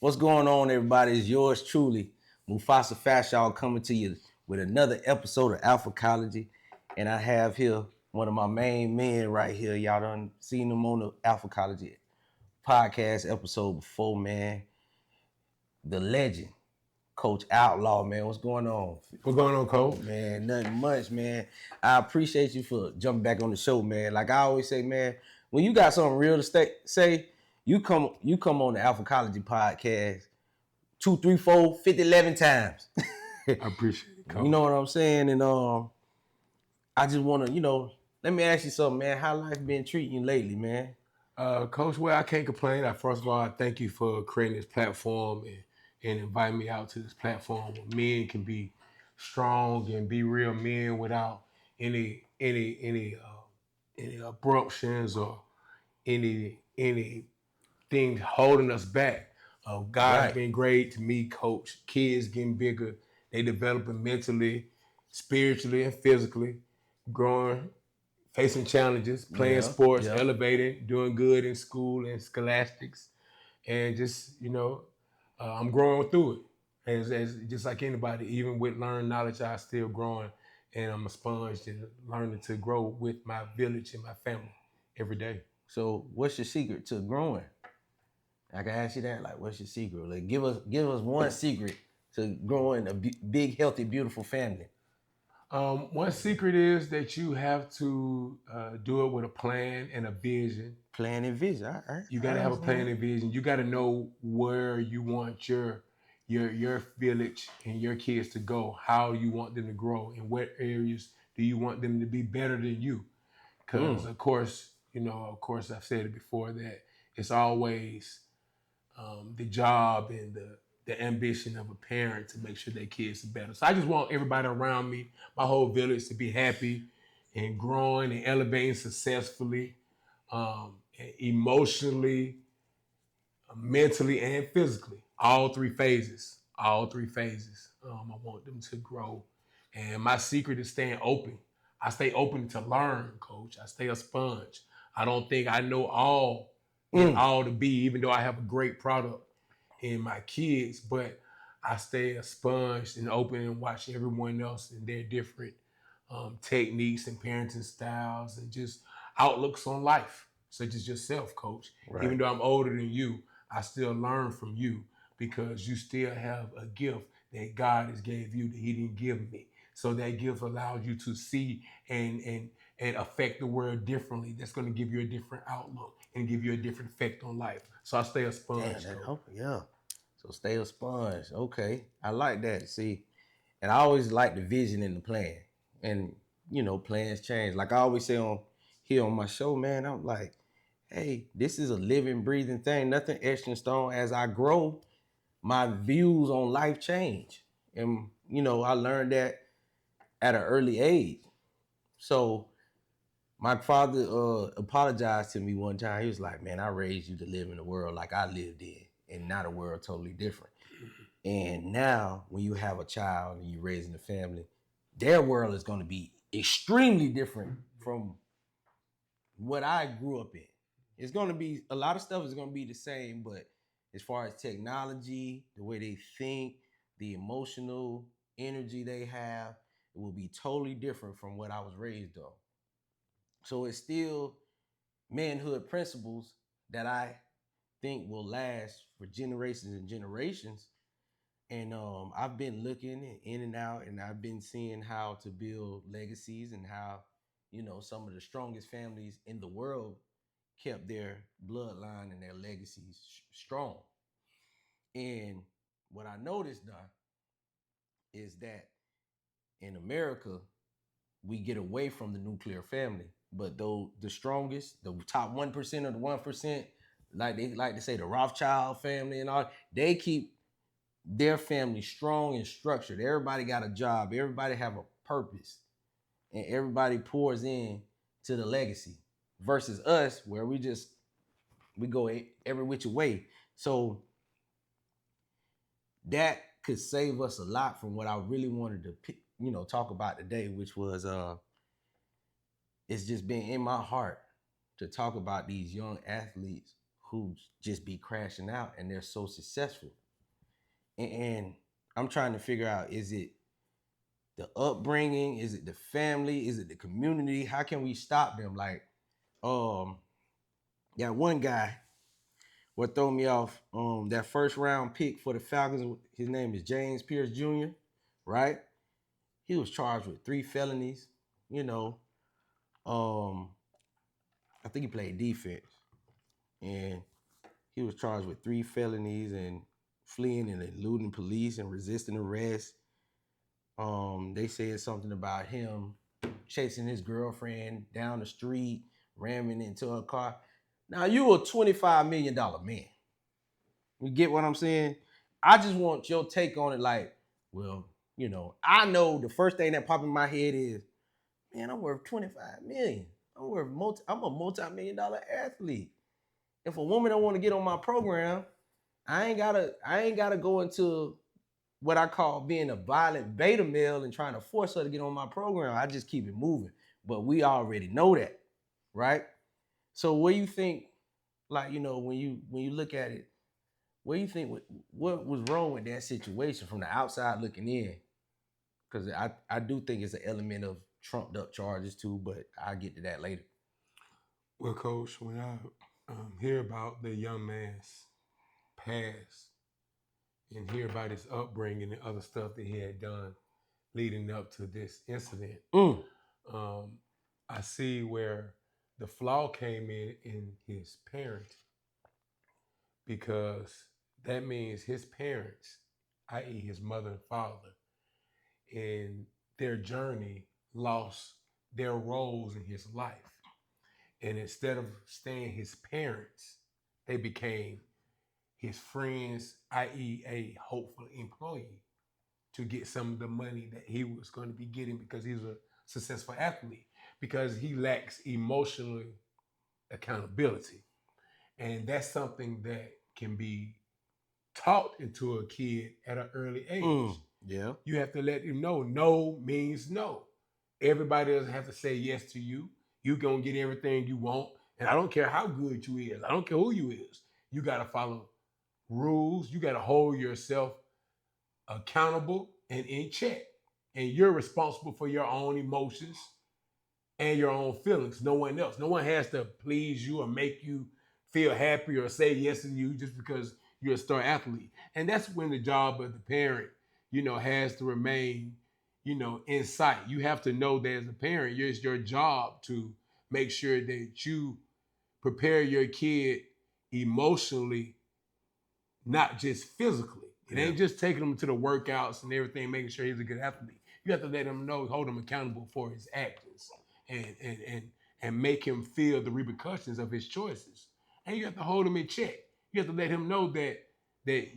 What's going on, everybody? It's yours truly, Mufasa Fashal, coming to you with another episode of Alphacology. And I have here one of my main men right here. Y'all done seen him on the Alphacology podcast episode before, man. The legend, Coach Outlaw, man. What's going on? What's going on, Coach? Man, nothing much, man. I appreciate you for jumping back on the show, man. Like I always say, man, when you got something real to say, you come on the Alphacology podcast 2, 3, 4, 50, 11 times. I appreciate it, Coach. You know what I'm saying? And I just want to, let me ask you something, man. How life been treating you lately, man? Coach, well, I can't complain. First of all, I thank you for creating this platform and inviting me out to this platform where men can be strong and be real men without any abruptions or anything holding us back. God's been great to me, Coach. Kids getting bigger, they developing mentally, spiritually, and physically, growing, facing challenges, playing sports, elevating, doing good in school and scholastics, and just I'm growing through it. As just like anybody, even with learned knowledge, I still growing, and I'm a sponge and learning to grow with my village and my family every day. So, what's your secret to growing? I can ask you that. Like, what's your secret? Like, give us one secret to growing a big, healthy, beautiful family. One secret is that you have to do it with a plan and a vision. Plan and vision. You got to have a plan and vision. You got to know where you want your village and your kids to go, how you want them to grow, and what areas do you want them to be better than you. Because, of course, I've said it before that it's always the job and the ambition of a parent to make sure their kids are better. So I just want everybody around me, my whole village, to be happy and growing and elevating successfully, emotionally, mentally, and physically. All three phases. I want them to grow. And my secret is staying open. I stay open to learn, Coach. I stay a sponge. I don't think I know all to be, even though I have a great product in my kids, but I stay a sponge and open and watch everyone else and their different techniques and parenting styles and just outlooks on life, such as yourself, Coach. Right. Even though I'm older than you, I still learn from you because you still have a gift that God has gave you that He didn't give me. So that gift allows you to see and affect the world differently. That's going to give you a different outlook and give you a different effect on life. So I stay a sponge. Yeah. So stay a sponge. Okay. I like that. See, and I always like the vision and the plan. And, plans change. Like I always say here on my show, man, I'm like, hey, this is a living, breathing thing. Nothing etched in stone. As I grow, my views on life change. And, I learned that at an early age. So my father apologized to me one time. He was like, man, I raised you to live in a world like I lived in and not a world totally different. And now when you have a child and you're raising a family, their world is going to be extremely different from what I grew up in. It's going to be, a lot of stuff is going to be the same, but as far as technology, the way they think, the emotional energy they have, it will be totally different from what I was raised on. So it's still manhood principles that I think will last for generations and generations. And I've been looking in and out, and I've been seeing how to build legacies and how, some of the strongest families in the world kept their bloodline and their legacies strong. And what I noticed, Don, is that in America, we get away from the nuclear family. But though the strongest, the top 1% of the 1%, like they like to say, the Rothschild family and all, they keep their family strong and structured. Everybody got a job. Everybody have a purpose. And everybody pours in to the legacy. Versus us, where we go every which way. So that could save us a lot from what I really wanted to, talk about today, which was it's just been in my heart to talk about these young athletes who just be crashing out and they're so successful. And I'm trying to figure out, is it the upbringing? Is it the family? Is it the community? How can we stop them? Like, um, got one guy what throw me off, that first round pick for the Falcons, his name is James Pierce Jr., right? He was charged with 3 felonies, you know. Um, I think he played defense. And he was charged with 3 felonies and fleeing and eluding police and resisting arrest. They said something about him chasing his girlfriend down the street, ramming into her car. Now you a $25 million man. You get what I'm saying? I just want your take on it. Like, well, I know the first thing that popped in my head is, man, I'm worth 25 million. I'm a multi-million dollar athlete. If a woman don't want to get on my program, I ain't gotta go into what I call being a violent beta male and trying to force her to get on my program. I just keep it moving. But we already know that, right? So what do you think, like, when you look at it, what do you think what was wrong with that situation from the outside looking in? Because I do think it's an element of trumped up charges too, but I'll get to that later. Well, Coach, when I hear about the young man's past and hear about his upbringing and other stuff that he had done leading up to this incident, Mm. um, I see where the flaw came in his parenting, because that means his parents, i.e., his mother and father, in their journey lost their roles in his life. And instead of staying his parents, they became his friends, i.e., a hopeful employee to get some of the money that he was going to be getting because he's a successful athlete, because he lacks emotional accountability. And that's something that can be taught into a kid at an early age. Yeah. You have to let him know no means no. Everybody doesn't have to say yes to you. You gonna get everything you want. And I don't care how good you is. I don't care who you is. You gotta follow rules. You gotta hold yourself accountable and in check. And you're responsible for your own emotions and your own feelings. No one else. No one has to please you or make you feel happy or say yes to you just because you're a star athlete. And that's when the job of the parent, has to remain, in sight. You have to know that as a parent, it's your job to make sure that you prepare your kid emotionally, not just physically. It ain't just taking him to the workouts and everything, making sure he's a good athlete. You have to let him know, hold him accountable for his actions, and make him feel the repercussions of his choices. And you have to hold him in check. You have to let him know that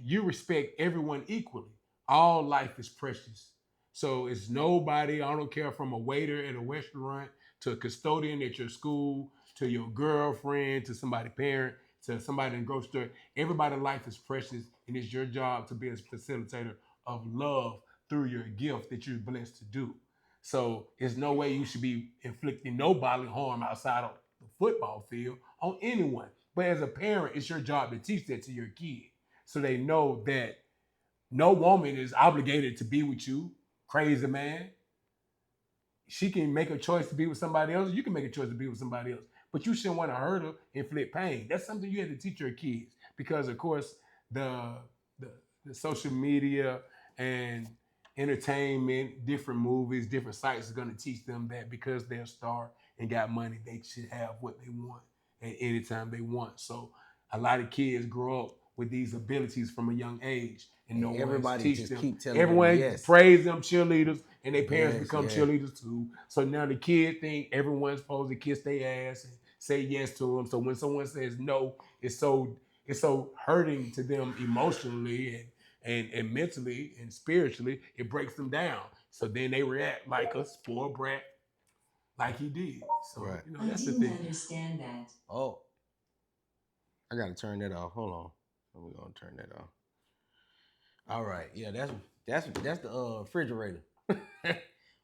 you respect everyone equally. All life is precious. So it's nobody, I don't care, from a waiter at a restaurant to a custodian at your school, to your girlfriend, to somebody's parent, to somebody in the grocery store. Everybody's life is precious, and it's your job to be a facilitator of love through your gift that you're blessed to do. So there's no way you should be inflicting no bodily harm outside of the football field on anyone. But as a parent, it's your job to teach that to your kid, so they know that no woman is obligated to be with you, crazy man. She can make a choice to be with somebody else. You can make a choice to be with somebody else, but you shouldn't want to hurt her, inflict pain. That's something you have to teach your kids, because, of course, the the, the social media and entertainment, different movies, different sites is going to teach them that because they're a star and got money, they should have what they want at any time they want. So a lot of kids grow up with these abilities from a young age, and no And one's everybody teach just them. keep telling them Everyone yes. praise them cheerleaders, and their parents Yes, become yeah. cheerleaders too. So now the kid think everyone's supposed to kiss their ass and say yes to them. So when someone says no, it's so hurting to them emotionally and mentally and spiritually. It breaks them down. So then they react like a spoiled brat, like he did. So Right. that's the thing. Understand that. Oh, I gotta turn that off. Hold on. We're gonna turn that off. All right. Yeah, that's the refrigerator.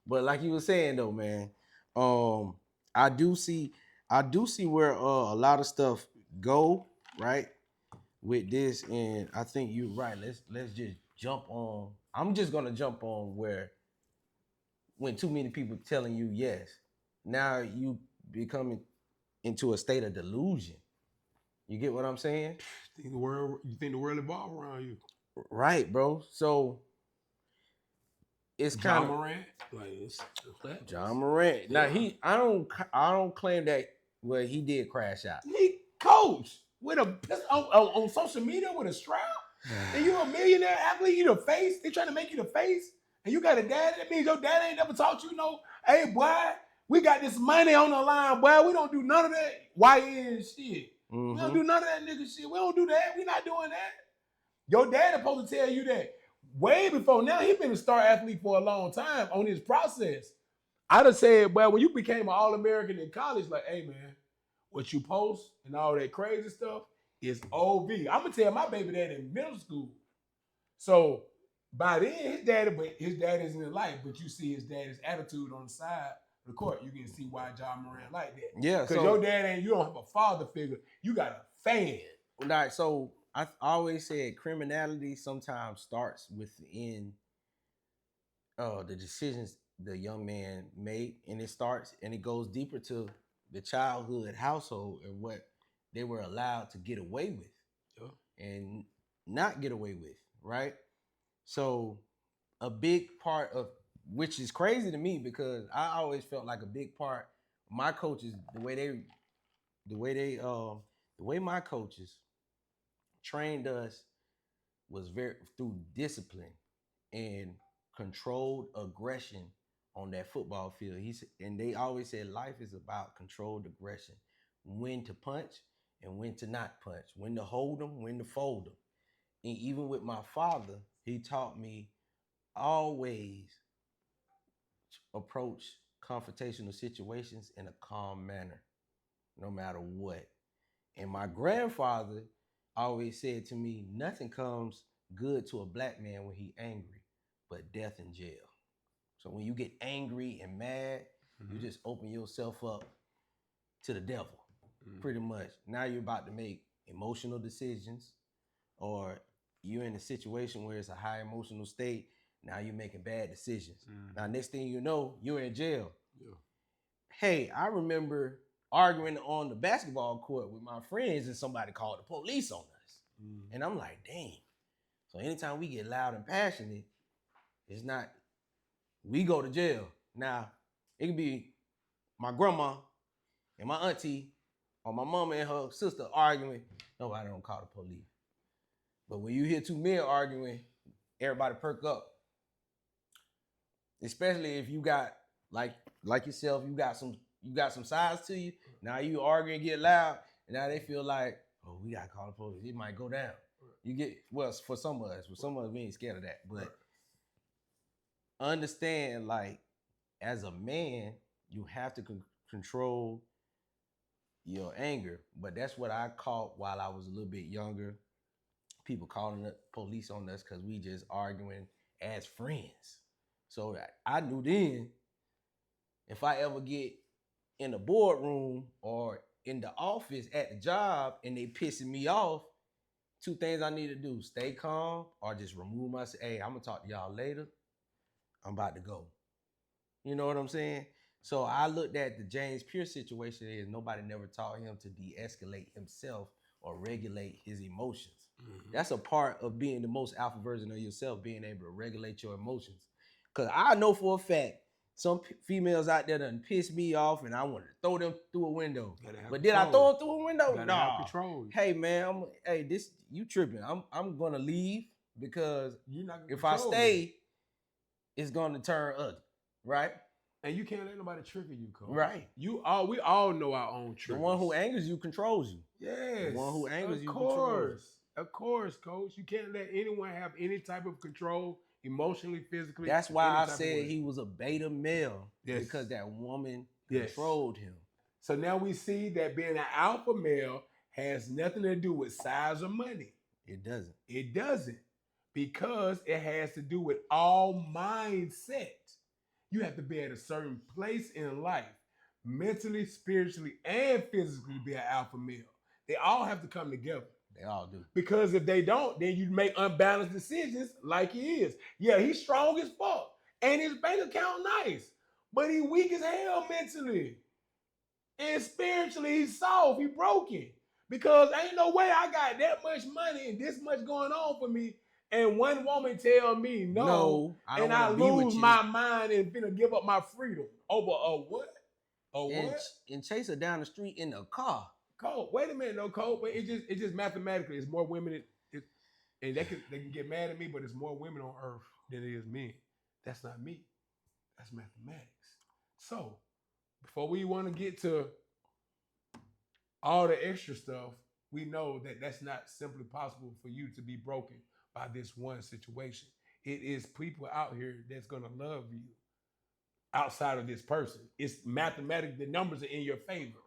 But like you were saying though, man, um, I do see I do see where a lot of stuff go. right? With this, and I think you're right. Let's just jump on. I'm just gonna jump on where when too many people telling you yes, now you becoming into a state of delusion. You get what I'm saying? You think the world evolved around you? Right, bro. So it's kind John of Morant, like John Morant. Now yeah. I don't claim that well he did crash out. He coach with a pistol on social media with a strap. And you a millionaire athlete, you the face. They trying to make you the face. And you got a dad. That means your dad ain't never taught you no, hey boy, we got this money on the line, boy. We don't do none of that YN shit. We don't Mm-hmm. do none of that nigga shit. We don't do that. We not doing that. Your dad supposed to tell you that way before now. He been a star athlete for a long time on his process. I'd have said, well, when you became an All-American in college, like, hey man, what you post and all that crazy stuff is OV. I'm gonna tell my baby that in middle school. So by then, his dad isn't in life, but you see his dad's attitude on the side of the court. You can see why John Moran like that. Yeah. Because your dad ain't, you don't have a father figure. You got a fan. Right. So I always said criminality sometimes starts within the decisions the young man made, and it starts and it goes deeper to the childhood household and what they were allowed to get away with Yeah. and not get away with, right? So a big part of which is crazy to me because I always felt like a big part my coaches the way my coaches trained us was very through discipline and controlled aggression on that football field. And they always said life is about controlled aggression, when to punch and when to not punch, when to hold them, when to fold them. And even with my father, he taught me always approach confrontational situations in a calm manner, no matter what. And my grandfather always said to me, nothing comes good to a black man when he angry, but death in jail. So when you get angry and mad, you just open yourself up to the devil, pretty much. Now you're about to make emotional decisions, or you're in a situation where it's a high emotional state. Now you're making bad decisions. Now, next thing you know, you're in jail. Yeah. Hey, I remember arguing on the basketball court with my friends and somebody called the police on us. And I'm like, dang. So anytime we get loud and passionate, it's not, we go to jail. Now, it could be my grandma and my auntie or my mama and her sister arguing. Nobody don't call the police. But when you hear two men arguing, everybody perk up. Especially if you got like yourself, you got some size to you. Now you arguing, get loud, and now they feel like, oh, we gotta call the police. It might go down. You get for some of us, we ain't scared of that. But understand, like, as a man, you have to control your anger. But that's what I caught while I was a little bit younger. People calling the police on us because we just arguing as friends. So I knew then if I ever get in the boardroom or in the office at the job and they pissing me off, two things I need to do: stay calm or just remove myself. Hey, I'm gonna talk to y'all later. I'm about to go. You know what I'm saying? So I looked at the James Pierce situation as nobody never taught him to de-escalate himself or regulate his emotions. That's a part of being the most alpha version of yourself, being able to regulate your emotions. Because I know for a fact some females out there done piss me off and I wanted to throw them through a window. But did I throw them through a window? Gotta have No. control. Hey man, this you tripping. I'm gonna leave because You're not gonna if I control stay, me. it's gonna turn ugly, right? And you can't let nobody trigger you, Coach. Right. We all know our own The triggers. one who angers you controls you. Yes. The one who angers of you controls you. Of course, Coach. You can't let anyone have any type of control, emotionally, physically. That's why any I type of said way. he was a beta male. Yes. Because that woman Yes. controlled him. So now we see that being an alpha male has nothing to do with size or money. It doesn't. It doesn't. Because it has to do with all mindset. You have to be at a certain place in life, mentally, spiritually, and physically, to be an alpha male. They all have to come together. They all do. Because if they don't, then you make unbalanced decisions like he is. Yeah, he's strong as fuck. And his bank account nice. But he weak as hell mentally. And spiritually, he's soft. He broken. Because ain't no way I got that much money and this much going on for me. And one woman tell me no, I don't and I want to be with lose you. my mind and finna give up my freedom over a what? A what? And chase her down the street in a car. Cole, wait a minute, no Cole, but it just mathematically, it's more women, and they can get mad at me, but it's more women on earth than it is men. That's not me. That's mathematics. So before we want to get to all the extra stuff, we know that that's not simply possible for you to be broken by this one situation. It is people out here that's gonna love you outside of this person. It's mathematic. The numbers are in your favor.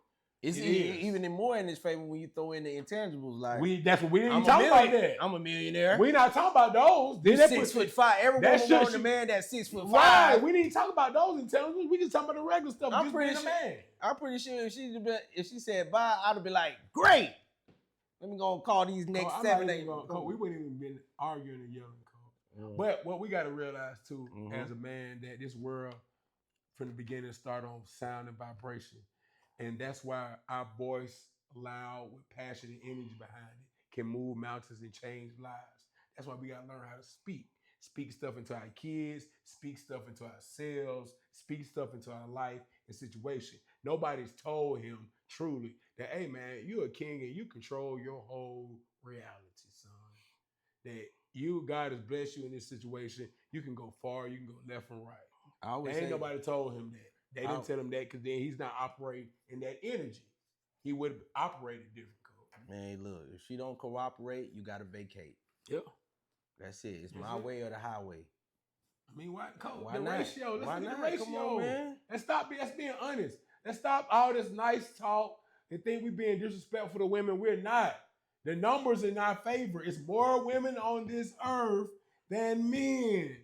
It's even more in his favor when you throw in the intangibles. Like that's what we didn't talk about that. I'm a millionaire. We not talking about those. Then 6'5". Every woman wants a man that's 6'5". Right. We didn't talk about those intangibles. We just talking about the regular stuff. I'm pretty sure if she said bye, I'd be like, great. Let me go call these next 7, 8. We wouldn't even been arguing and yelling, Cole. But what we got to realize too, as a man, that this world from the beginning start on sound and vibration. And that's why our voice, loud with passion and energy behind it, can move mountains and change lives. That's why we got to learn how to speak. Speak stuff into our kids, speak stuff into ourselves, speak stuff into our life and situation. Nobody's told him truly that, hey man, you're a king and you control your whole reality, son. That God has blessed you in this situation. You can go far, you can go left and right. Ain't nobody told him that. They didn't tell him that because then he's not operating in that energy. He would have operated different, Coach. Man, look, if she don't cooperate, you got to vacate. Yeah. That's it. It's my way or the highway. I mean, why, Coach? Why the not? ratio. Let's Why look at not? the ratio. Come on, man. Let's being honest. Let's stop all this nice talk and think we're being disrespectful to women. We're not. The numbers in our favor. It's more women on this earth than men.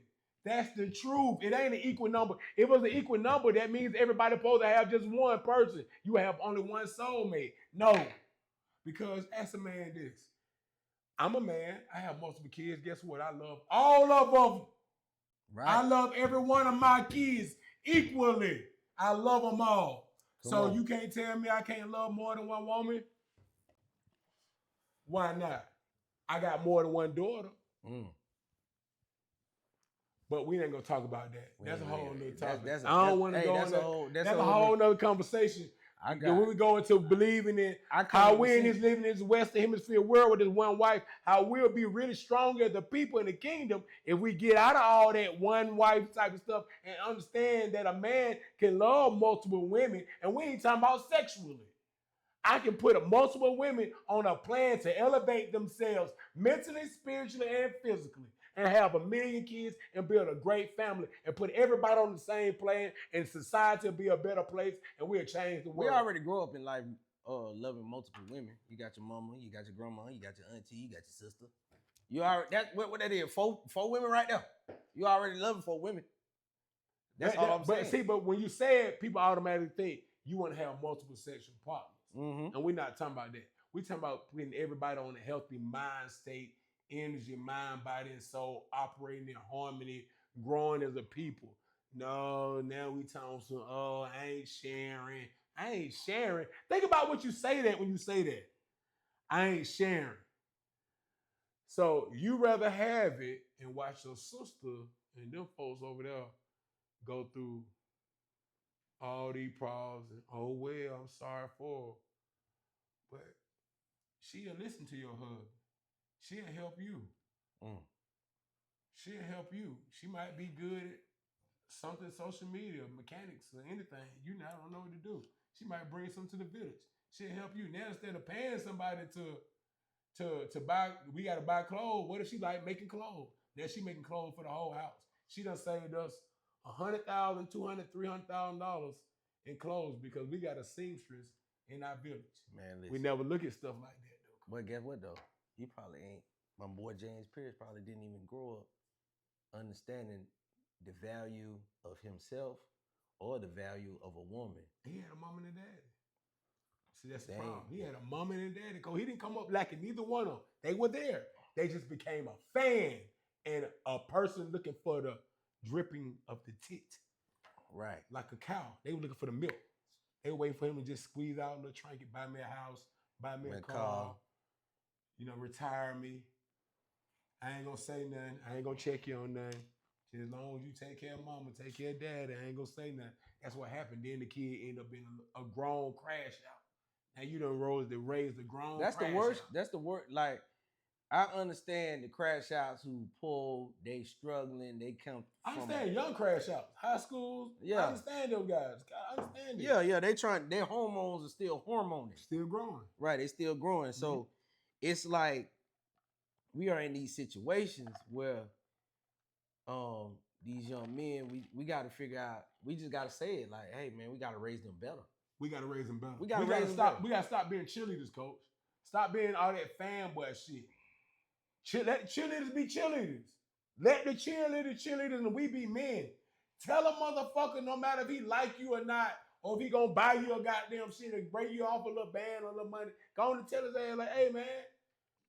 That's the truth. It ain't an equal number. If it was an equal number, that means everybody supposed to have just one person. You have only one soulmate. No. Because ask a man this. I'm a man. I have multiple kids. Guess what? I love all of them. Right. I love every one of my kids equally. I love them all. So you can't tell me I can't love more than one woman? Why not? I got more than one daughter. But we ain't gonna talk about that. That's a whole nother topic. I don't want to go on that. That's a whole nother conversation. When we go into believing in how we in living in this Western Hemisphere world with this one wife, how we'll be really strong as the people in the kingdom if we get out of all that one wife type of stuff and understand that a man can love multiple women, and we ain't talking about sexually. I can put multiple women on a plan to elevate themselves mentally, spiritually, and physically, and have 1 million kids and build a great family and put everybody on the same plan, and society will be a better place, and we'll change the world. We already grew up in life loving multiple women. You got your mama, you got your grandma, you got your auntie, you got your sister. You already that's what that is. Four women right there. You already loving 4 women. That's all I'm saying. But when you say it, people automatically think you want to have multiple sexual partners. And we're not talking about that. We're talking about putting everybody on a healthy mind state, energy, mind, body, and soul, operating in harmony, growing as a people. No, now we talking some, I ain't sharing. I ain't sharing. Think about what you say that when you say that. I ain't sharing. So you rather have it and watch your sister and them folks over there go through all these problems and, oh, well, I'm sorry for her. But she'll listen to your husband. She'll help you. She'll help you. She might be good at something, social media, mechanics, or anything. You now don't know what to do. She might bring something to the village. She'll help you. Now, instead of paying somebody to buy, we got to buy clothes. What if she like making clothes? Now she making clothes for the whole house. She done saved us $100,000, $200,000, $300,000 in clothes because we got a seamstress in our village. Man, listen. We never look at stuff like that, though. But guess what, though? You probably ain't. My boy James Pierce probably didn't even grow up understanding the value of himself or the value of a woman. He had a mom and a daddy. See, that's the Dang. problem. He had a mom and a daddy coach. He didn't come up lacking neither one of them. They were there. They just became a fan and a person looking for the dripping of the tit, Right. like a cow. They were looking for the milk. They were waiting for him to just squeeze out a little trinket, buy me a house, buy me a car, retire me. I ain't gonna say nothing. I ain't gonna check you on nothing. Just as long as you take care of mama, take care of daddy, I ain't gonna say nothing. That's what happened. Then the kid ended up being a grown crash out. Now you done raised the grown That's the crash worst. out. That's the worst. Like, I understand the crash outs who pull, they struggling, they come I from understand young crash outs, high schools. Yeah. I understand them guys. I understand it. Yeah, they trying, their hormones are still hormoning. Still growing. Right, they still growing. So it's like we are in these situations where these young men, we gotta figure out, we just gotta say it like, hey man, we gotta raise them better. We gotta raise them better. We gotta stop. better. We gotta stop being cheerleaders, coach. Stop being all that fanboy shit. Let cheerleaders be cheerleaders. Let the cheerleaders, and we be men. Tell a motherfucker, no matter if he like you or not, or if he gonna buy you a goddamn shit and break you off a little band or a little money, go on and tell his ass like, hey man,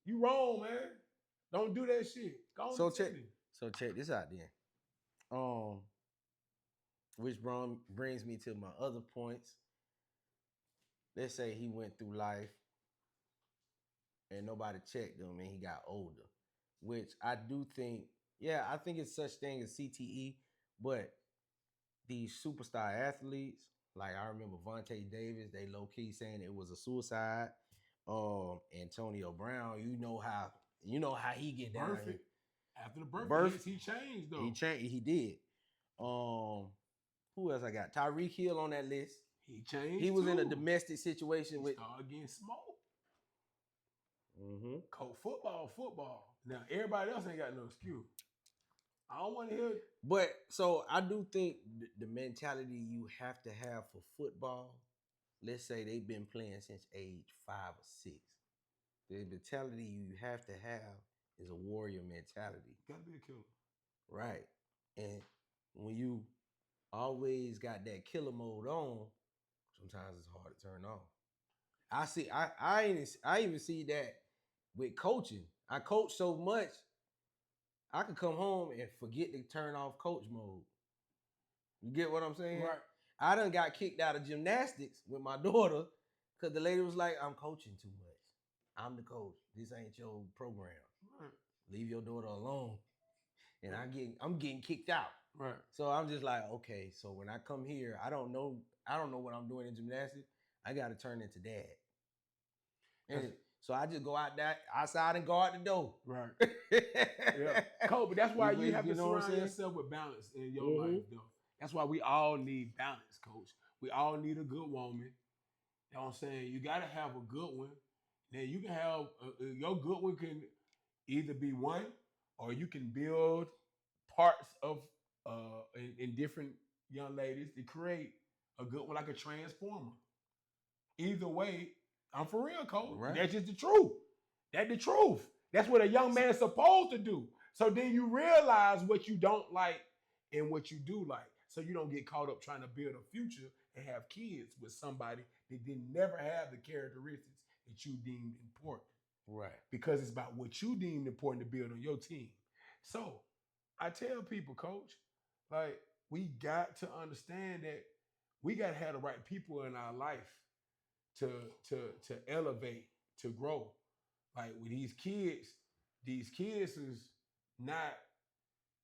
you wrong, man. Don't do that shit. Go on and tell him. So check this out then. Which brings me to my other points. Let's say he went through life and nobody checked him and he got older, which I do think, I think it's such thing as CTE, but these superstar athletes, like I remember Vontae Davis, they low key saying it was a suicide. Antonio Brown, you know how he get down here. After the birth, he changed though. He did. Who else I got? Tyreek Hill on that list. He changed. He was in a domestic situation with. Started getting smoked. Mm-hmm. Coach football. Now everybody else ain't got no excuse. I don't want to hear it. But so I do think the mentality you have to have for football, let's say they've been playing since age 5 or 6. The mentality you have to have is a warrior mentality. Gotta be a killer. Right. And when you always got that killer mode on, sometimes it's hard to turn off. I even see that with coaching. I coach so much, I could come home and forget to turn off coach mode. You get what I'm saying? Right. I done got kicked out of gymnastics with my daughter because the lady was like, I'm coaching too much. I'm the coach. This ain't your program. Right. Leave your daughter alone. And I'm getting kicked out. Right. So I'm just like, okay, so when I come here, I don't know what I'm doing in gymnastics. I got to turn into dad. And so I just go outside and guard the door. Right. Yeah. Coach, but that's why you have to surround yourself with balance in your life, though. That's why we all need balance, coach. We all need a good woman. You know what I'm saying? You got to have a good one. Then you can have, your good one can either be one, or you can build parts of, in different young ladies to create a good one, like a transformer. Either way, I'm for real, coach. Right. That's just the truth. That's the truth. That's what a young man's supposed to do. So then you realize what you don't like and what you do like. So you don't get caught up trying to build a future and have kids with somebody that didn't never have the characteristics that you deemed important. Right. Because it's about what you deemed important to build on your team. So I tell people, coach, like, we got to understand that we got to have the right people in our life to elevate, to grow. Like with these kids is not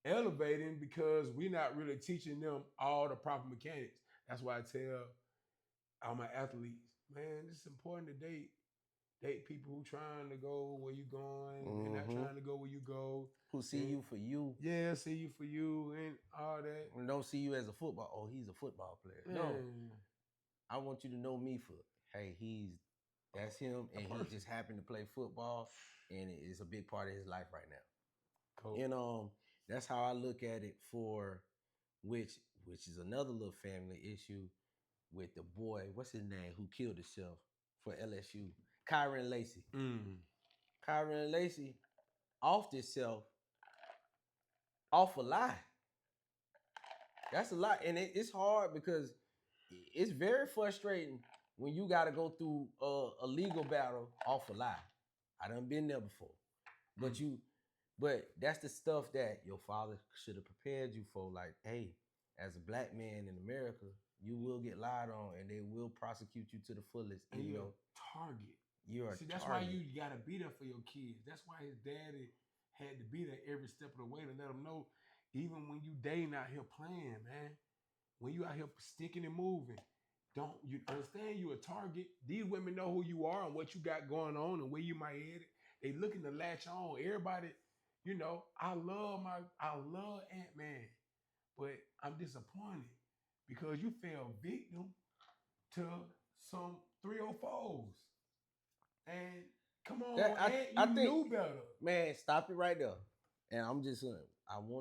elevating because we're not really teaching them all the proper mechanics. That's why I tell all my athletes, man, it's important to date people who trying to go where you going and not trying to go where you go. Who see you for you. Yeah, see you for you and all that. And don't see you as a football. Oh, he's a football player. No. I want you to know me for, hey, that's him, and he just happened to play football, and it's a big part of his life right now. Cool. And that's how I look at it for which is another little family issue with the boy, what's his name, who killed himself for LSU, Kyron Lacey. Kyron Lacey offed himself off a lie. That's a lie, and it's hard because it's very frustrating when you got to go through a legal battle off a lie. I done been there before, but but that's the stuff that your father should have prepared you for. Like, hey, as a black man in America, you will get lied on, and they will prosecute you to the fullest. And you're a target. You're a See, that's target. why you gotta be there for your kids. That's why his daddy had to be there every step of the way to let them know, even when you dating out here playing, man, when you out here sticking and moving, don't you understand you a target? These women know who you are and what you got going on and where you might head. They looking to latch on. Everybody, I love Ant-Man, but I'm disappointed because you fell victim to some 304s. And come on, Ant, you knew better. Man, stop it right there. And I want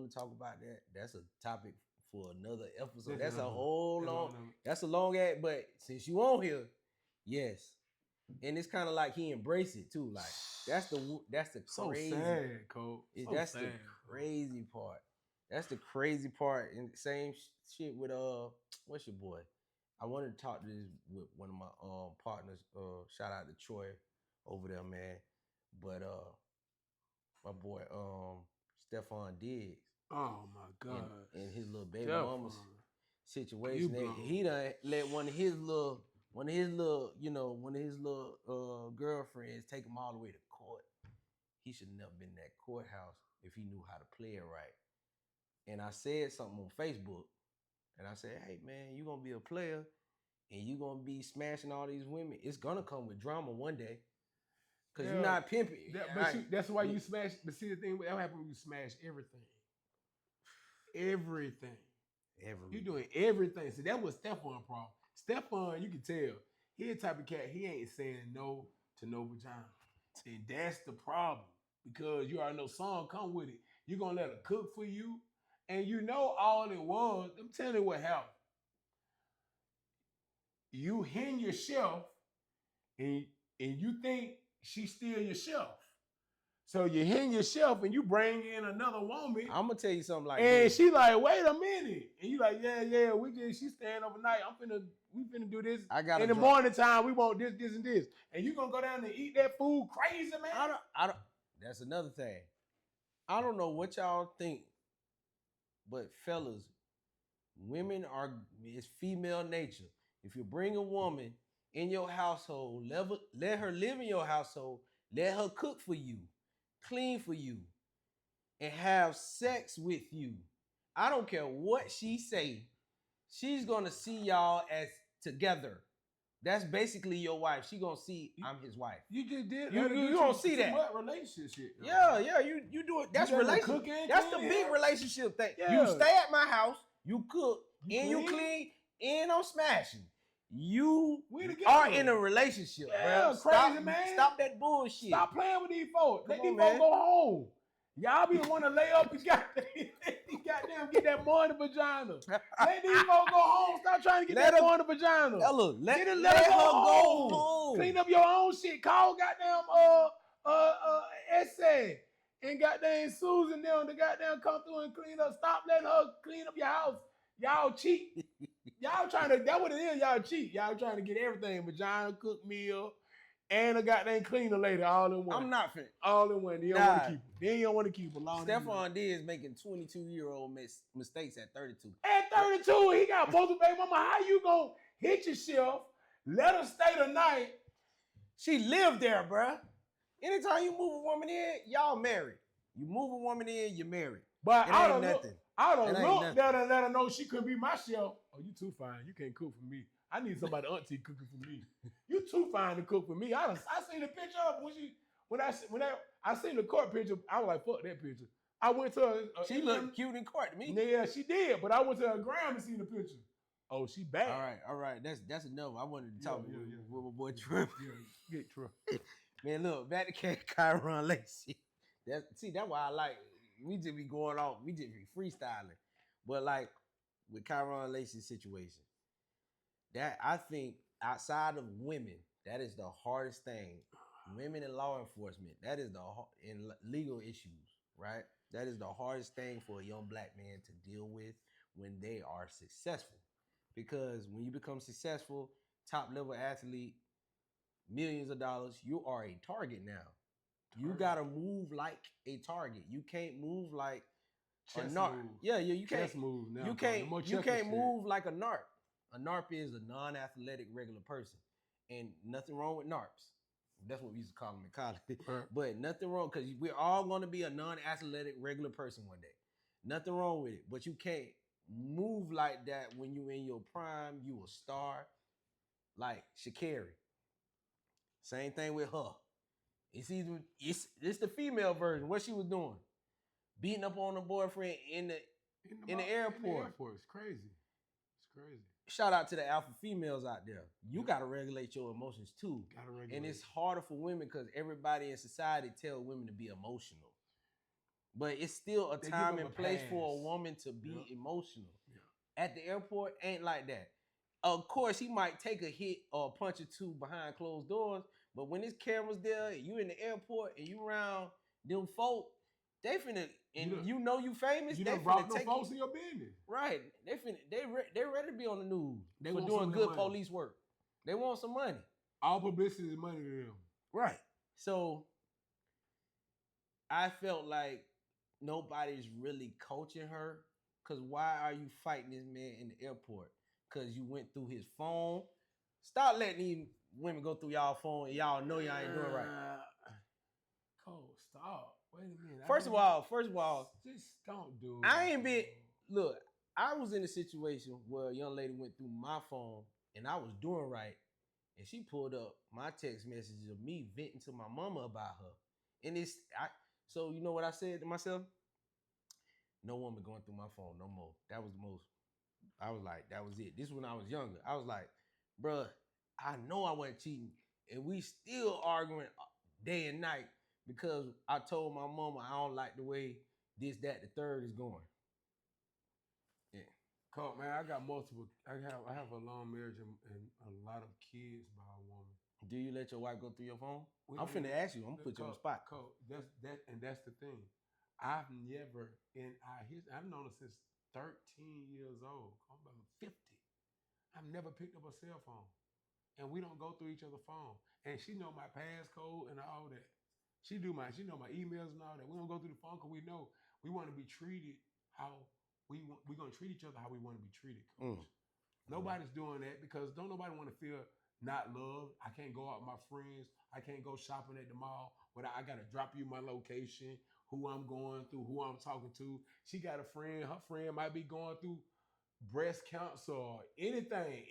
to talk about that. That's a topic for another episode. That's a whole long, that's a long ad, but since you on here, yes. And it's kind of like he embraced it too. Like that's the crazy. So sad, Coach. That's the crazy part. That's the crazy part. And same shit with what's your boy? I wanted to talk to this with one of my partners. Shout out to Troy over there, man. But my boy Stephon Diggs. Oh my God. And his little baby mama's situation. He done let one of his little girlfriends take him all the way to court. He should have never been in that courthouse if he knew how to play it right. And I said something on Facebook, and I said, hey man, you're gonna be a player and you're gonna be smashing all these women. It's gonna come with drama one day. Cause you're not pimping. That's why you smash. But see, the thing that happens when you smash everything. Everything. You're doing everything. See, that was Stephon problem. Stephon, you can tell, he the type of cat, he ain't saying no to no vagina. And that's the problem. Because you already know song come with it. You're gonna let her cook for you. And you know all it was. I'm telling you what happened. You hen your shelf and you think she's still your shelf. So you hen your shelf and you bring in another woman. I'm gonna tell you something like this. And she like, wait a minute. And you like, yeah, she's staying overnight. We finna do this. In the morning time, we want this, and this. And you gonna go down and eat that food crazy, man? I don't. That's another thing. I don't know what y'all think, but fellas, it's female nature. If you bring a woman in your household, let her live in your household, let her cook for you, clean for you, and have sex with you. I don't care what she say. She's gonna see y'all as together. That's basically your wife. She gonna see I'm his wife. You just did. You don't see that. What relationship? Yeah. You do it. That's relationship. That's the big relationship thing. Yeah. You stay at my house. You cook and you clean and I'm smashing. You are in a relationship, bro. Crazy man. Stop that bullshit. Stop playing with these folks. Let these folks go home. Y'all be the one to lay up and goddamn get that morning vagina. Let these folks go home. Stop trying to get that morning vagina. Let her go home. Clean up your own shit. Call goddamn Essay and goddamn Susan them to goddamn come through and clean up. Stop letting her clean up your house. Y'all cheat. Y'all trying to, that's what it is. Y'all cheat. Y'all trying to get everything. Vagina, cook meal, and a goddamn cleaner later all in one. I'm not finna. All in one. You don't want to keep her. Then you don't want to keep her long. Stephon Diggs making 22-year-old mistakes at 32. At 32, he got both of baby mama. How you gonna hit yourself, let her stay the night? She lived there, bruh. Anytime you move a woman in, y'all married. You move a woman in, you're married. But I don't look there to let her know she couldn't be my shelf. Oh, you too fine. You can't cook for me. I need somebody auntie cooking for me. You too fine to cook for me. I seen the picture of when I seen the court picture. I was like, fuck that picture. I went to her. She looked cute in court to me. Yeah, she did. But I went to her gram and seen the picture. Oh, she bad. All right. That's enough. I wanted to talk with my boy Trip. Get Trip. Man, look, back to Kyron Lacey. That's why I like. We just be going off. We just be freestyling. But like with Kyron Lacey's situation, that I think outside of women, that is the hardest thing. Women in law enforcement, that is in legal issues, right? That is the hardest thing for a young black man to deal with when they are successful. Because when you become successful, top level athlete, millions of dollars. You are a target now. You gotta move like a target. You can't move like a Chess narc. move. Yeah, you can't. Chess move now. You can't move like a narc. A narp is a non-athletic regular person, and nothing wrong with narps. That's what we used to call them in college. Right. But nothing wrong because we're all going to be a non-athletic regular person one day. Nothing wrong with it. But you can't move like that when you're in your prime. You a star, like Sha'Carri. Same thing with her. It's the female version. What she was doing, beating up on her boyfriend in the airport. In the airport. It's crazy. It's crazy. Shout out to the alpha females out there. You got to regulate your emotions too. Gotta regulate. And it's harder for women because everybody in society tell women to be emotional. But it's still a time and place for a woman to be emotional. Yeah. At the airport, ain't like that. Of course, he might take a hit or a punch or two behind closed doors, but when his camera's there, you in the airport and you around them folk, they finna, and you know you famous. You they done finna brought no take folks you, in your business. right? They ready to be on the news They for want doing some good money. police work. They want some money, All publicity is money to them. right? So I felt like nobody's really coaching her. Cause why are you fighting this man in the airport? Cause you went through his phone. Stop letting these women go through y'all phone and y'all know y'all ain't doing right. Cole, stop. Wait a minute. First of all, just don't do it. I ain't been. Look, I was in a situation where a young lady went through my phone and I was doing right, and she pulled up my text messages of me venting to my mama about her. And so you know what I said to myself? No woman going through my phone no more. That was the most. I was like, that was it. This is when I was younger. I was like, bruh, I know I wasn't cheating. And we still arguing day and night because I told my mama I don't like the way this, that, the third is going. Yeah. Cole, man, I got multiple. I have a long marriage and a lot of kids by a woman. Do you let your wife go through your phone? I'm finna ask you. I'm gonna put you on the spot. Cole, that's the thing. I've never in our history. I've known her since 13 years old. I'm about 50. I've never picked up a cell phone, and we don't go through each other's phone. And she know my passcode and all that. She know my emails and all that. We don't go through the phone because we know we want to be treated how we're gonna treat each other how we want to be treated, Coach. Nobody's doing that because don't nobody want to feel not loved. I can't go out with my friends. I can't go shopping at the mall without I gotta drop you my location, who I'm going through, who I'm talking to. She got a friend. Her friend might be going through breast cancer or anything.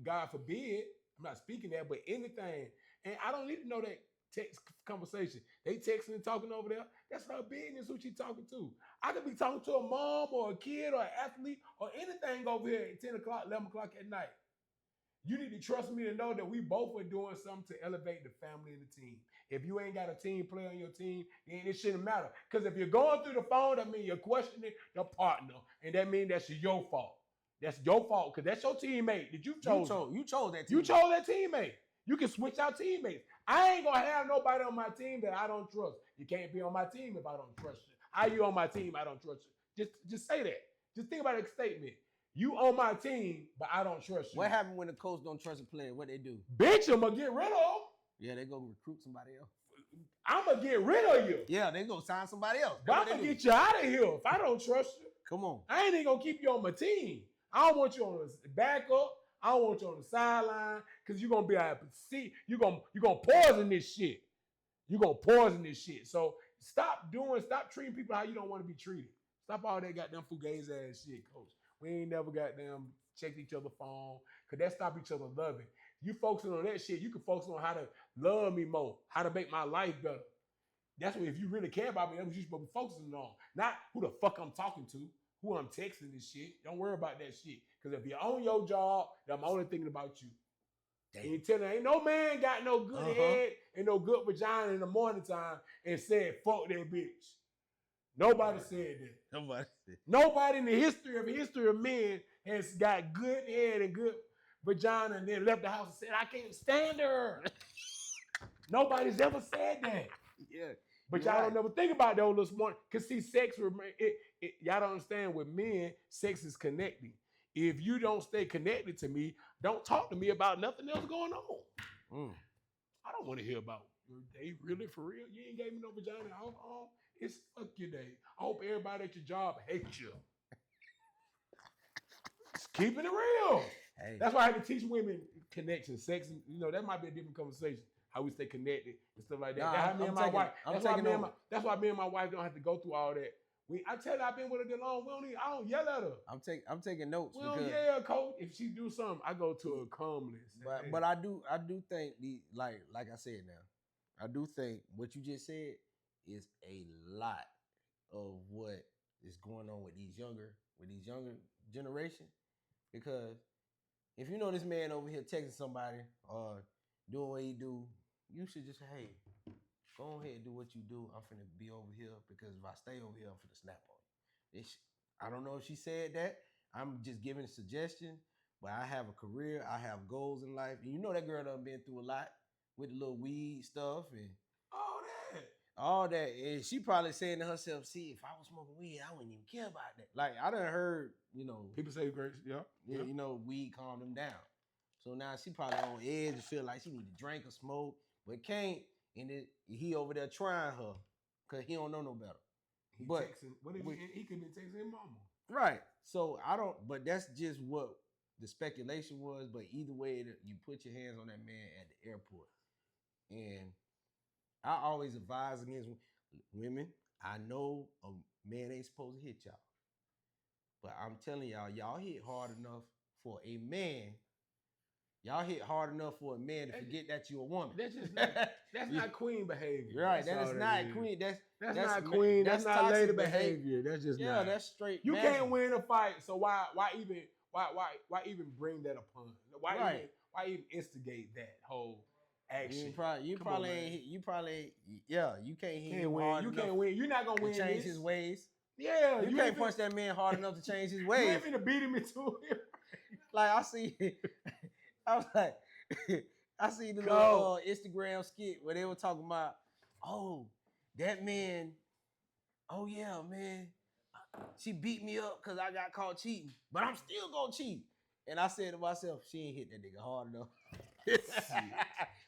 God forbid. I'm not speaking that, but anything. And I don't need to know that text conversation. They texting and talking over there. That's her business, who she talking to. I could be talking to a mom or a kid or an athlete or anything over here at 10 o'clock, 11 o'clock at night. You need to trust me to know that we both are doing something to elevate the family and the team. If you ain't got a team player on your team, then it shouldn't matter. Because if you're going through the phone, that means you're questioning your partner. And that means that's your fault. That's your fault because that's your teammate that you chose. You chose that teammate. You chose that teammate. You can switch out teammates. I ain't going to have nobody on my team that I don't trust. You can't be on my team if I don't trust you. How you on my team? I don't trust you. Just say that. Just think about that statement. You on my team, but I don't trust you. What happened when the coach don't trust a player? What they do? Bitch, I'm going to get rid of him. Yeah, they go recruit somebody else. I'm going to get rid of you. Yeah, they go sign somebody else. But I'm going to get you out of here if I don't trust you. Come on. I ain't even going to keep you on my team. I don't want you on the backup. I don't want you on the sideline because you're going to be able to see. You're going to poison this shit. You're going to poison this shit. So stop treating people how you don't want to be treated. Stop all that goddamn fugazi ass shit, Coach. We ain't never goddamn checked each other's phone because that stop each other loving. You focusing on that shit, you can focus on how to love me more, how to make my life better. That's what, if you really care about me, that's what you're supposed to be focusing on. Not who the fuck I'm talking to, who I'm texting this shit. Don't worry about that shit. Because if you're on your job, then I'm only thinking about you. Ain't no man got no good head and no good vagina in the morning time and said, fuck that bitch. Nobody said that. Nobody in the history of men has got good head and good vagina and then left the house and said, I can't stand her. Nobody's ever said that. Yeah. But y'all don't never think about those this morning. Because see, sex, y'all don't understand with men, sex is connecting. If you don't stay connected to me, don't talk to me about nothing else going on. Mm. I don't want to hear about your day. Really, for real? You ain't gave me no vagina. It's fuck your day. I hope everybody at your job hates you. Just keeping it real. Hey, That's why I had to teach women connection, sex. That might be a different conversation. How we stay connected and stuff like that. nah, That's how me I'm and my taking, wife. I'm taking over. That's why me and my wife don't have to go through all that. I tell her I've been with her that long. I don't yell at her. I'm taking notes We don't because, yell, coach. If she do something, I go to her calmly. Say, but hey. but I do think like I said now, I do think what you just said is a lot of what is going on with these younger generation. Because if you know this man over here texting somebody or doing what he do, you should just say, hey, go ahead and do what you do. I'm finna be over here because if I stay over here, I'm finna snap on you. I don't know if she said that. I'm just giving a suggestion, but I have a career. I have goals in life. And you know that girl done been through a lot with the little weed stuff and All that. all that. And she probably saying to herself, see, if I was smoking weed, I wouldn't even care about that. Like, I done heard, People say grace. Yeah. weed calm them down. So now she probably on edge and feel like she need to drink or smoke, but can't. And he over there trying her because he don't know no better. He But texting. What if he could be texting mama? right. So I don't. But that's just what the speculation was. But either way, you put your hands on that man at the airport, and I always advise against women. I know a man ain't supposed to hit y'all, but I'm telling y'all hit hard enough for a man. Y'all hit hard enough for a man to forget that you're a woman. That's just not. That's not queen behavior. Right. That is not queen. That's not queen. That's not lady behavior. That's just yeah. not. That's straight. You magic. can't win a fight. So why even bring that upon? Right. Why even instigate that whole action? You probably yeah. You can't hit him win. hard You enough can't win. You're not gonna to win. change his ways. Yeah, You can't punch that man hard enough to change his You ways. ain't finna beat him into it. Like I see, I was like, I see the little Instagram skit where they were talking about, oh, that man, oh yeah, man, she beat me up because I got caught cheating, but I'm still gonna cheat. And I said to myself, she ain't hit that nigga hard enough.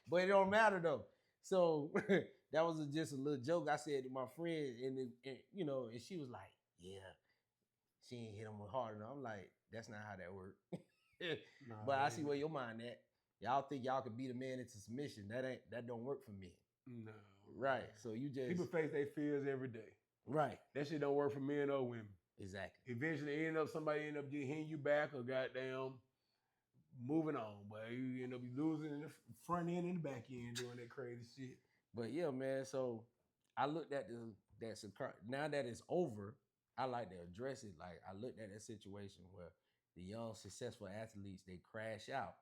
But it don't matter though. So that was just a little joke I said to my friend, and she was like, yeah, she ain't hit him hard enough. I'm like, that's not how that works. Nah, But I see where your mind at. Y'all think y'all could beat a man into submission. That don't work for men. No. Right. Man. So you just People face their fears every day. right. That shit don't work for men or women. Exactly. Eventually somebody end up getting hitting you back or goddamn moving on. But you end up losing in the front end and the back end doing that crazy shit. But yeah, man. So I looked at now that it's over, I like to address it. Like I looked at that situation where the young successful athletes they crash out.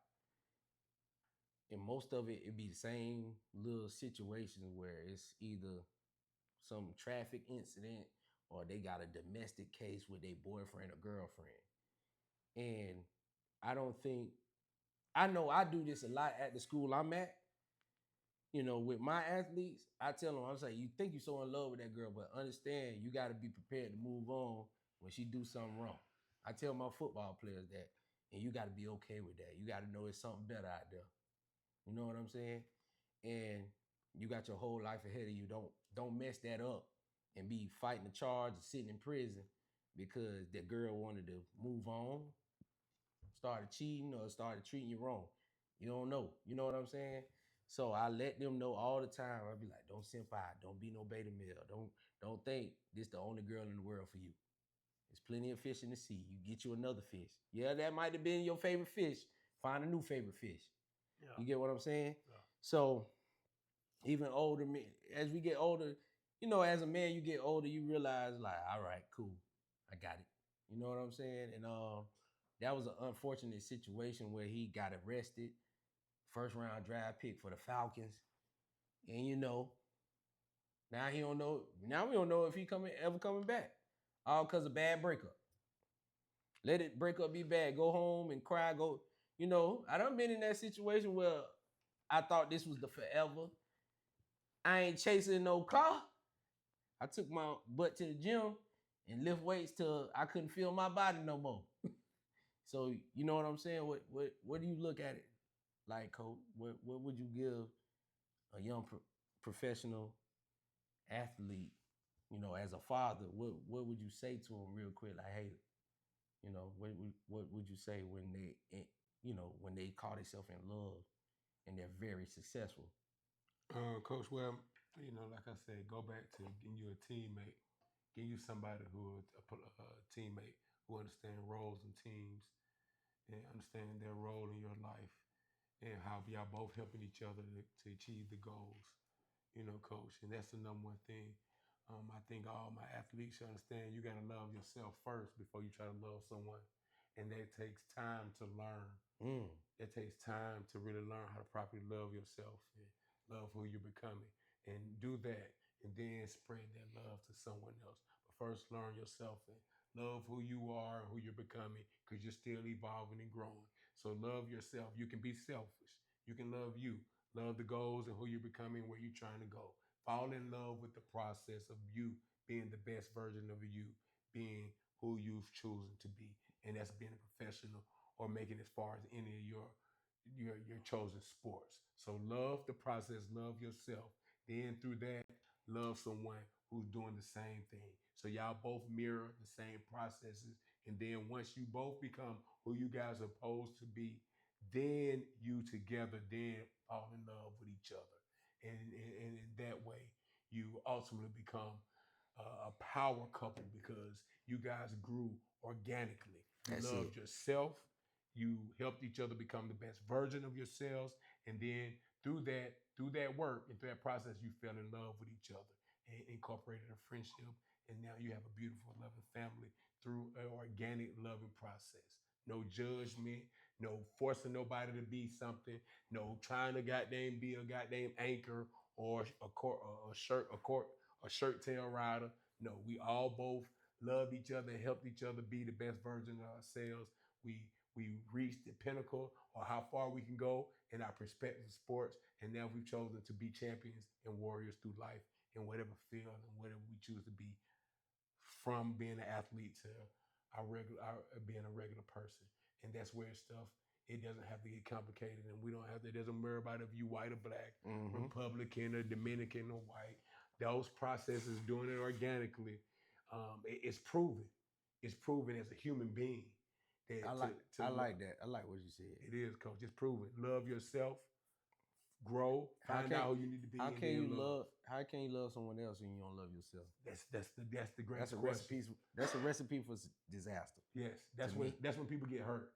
And most of it be the same little situations where it's either some traffic incident or they got a domestic case with their boyfriend or girlfriend. And I don't think I know I do this a lot at the school I'm at. With my athletes, I tell them, I'm saying, you think you're so in love with that girl, but understand you got to be prepared to move on when she do something wrong. I tell my football players that, and you got to be okay with that. You got to know it's something better out there. You know what I'm saying? And you got your whole life ahead of you. Don't mess that up and be fighting the charge or sitting in prison because that girl wanted to move on, started cheating or started treating you wrong. You don't know. You know what I'm saying? So I let them know all the time. I be like, don't simp out. Don't be no beta male. Don't think this the only girl in the world for you. There's plenty of fish in the sea. You get you another fish. Yeah, that might have been your favorite fish. Find a new favorite fish. Yeah. You get what I'm saying? Yeah. So even older men, as we get older, as a man, you get older, you realize like, all right, cool, I got it. You know what I'm saying? And that was an unfortunate situation where he got arrested, first round draft pick for the Falcons, and now he don't know. Now we don't know if he ever coming back, all because of bad breakup. Let it break up be bad. Go home and cry. Go. I done been in that situation where I thought this was the forever. I ain't chasing no car. I took my butt to the gym and lift weights till I couldn't feel my body no more. So you know what I'm saying? What do you look at it like, Coach? What would you give a young professional athlete, as a father? What would you say to him real quick? Like, hey, what would you say when when they call themselves in love and they're very successful? Coach, well, like I said, go back to getting you a teammate, getting you somebody who a teammate who understand roles and teams and understand their role in your life and how y'all both helping each other to achieve the goals. Coach, and that's the number one thing. I think all my athletes should understand you got to love yourself first before you try to love someone, and that takes time to learn. Mm. It takes time to really learn how to properly love yourself and love who you're becoming, and do that, and then spread that love to someone else. But first, learn yourself and love who you are and who you're becoming, because you're still evolving and growing. So love yourself. You can be selfish. You can love you. Love the goals and who you're becoming, where you're trying to go. Fall in love with the process of you being the best version of you, being who you've chosen to be, and that's being a professional or making it as far as any of your chosen sports. So love the process, love yourself. Then through that, love someone who's doing the same thing. So y'all both mirror the same processes. And then once you both become who you guys are supposed to be, then you together then fall in love with each other. And in that way, you ultimately become a power couple, because you guys grew organically. You That's it. loved yourself. You helped each other become the best version of yourselves, and then through that work and through that process, you fell in love with each other and incorporated a friendship, and now you have a beautiful, loving family through an organic, loving process. No judgment, no forcing nobody to be something, no trying to goddamn be a goddamn anchor or a shirt tail rider. No, we all both loved each other and helped each other be the best version of ourselves. We reached the pinnacle or how far we can go in our respective sports, and now we've chosen to be champions and warriors through life in whatever field and whatever we choose to be, from being an athlete to being a regular person. And that's where stuff, it doesn't have to get complicated, and we don't have to. It doesn't matter about if you white or black, Mm-hmm. Republican or Dominican or white. Those processes, doing it organically, it's proven. It's proven as a human being I that like to I love. like that. I like what you said. It is, coach. It's proven. Love yourself, grow, How find can out who you need to how be, and can you then love. love how can you love someone else when you don't love yourself? That's the That's greatest a question. recipe. That's a recipe for disaster Yes, to me. that's when people get hurt,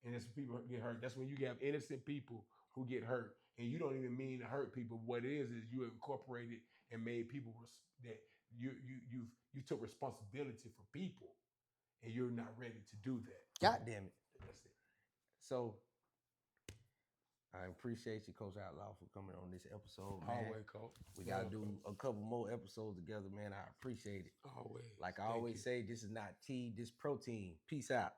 and that's when people get hurt. That's when you have innocent people who get hurt, and you don't even mean to hurt people. What it is you incorporated and made people that you took responsibility for people, and you're not ready to do that. God damn it. That's it. So I appreciate you, Coach Outlaw, for coming on this episode, man. Always, coach. We gotta Love, do coach. a couple more episodes together, man. I appreciate it. Always. Like I Thank always you. say, this is not tea, this protein. Peace out.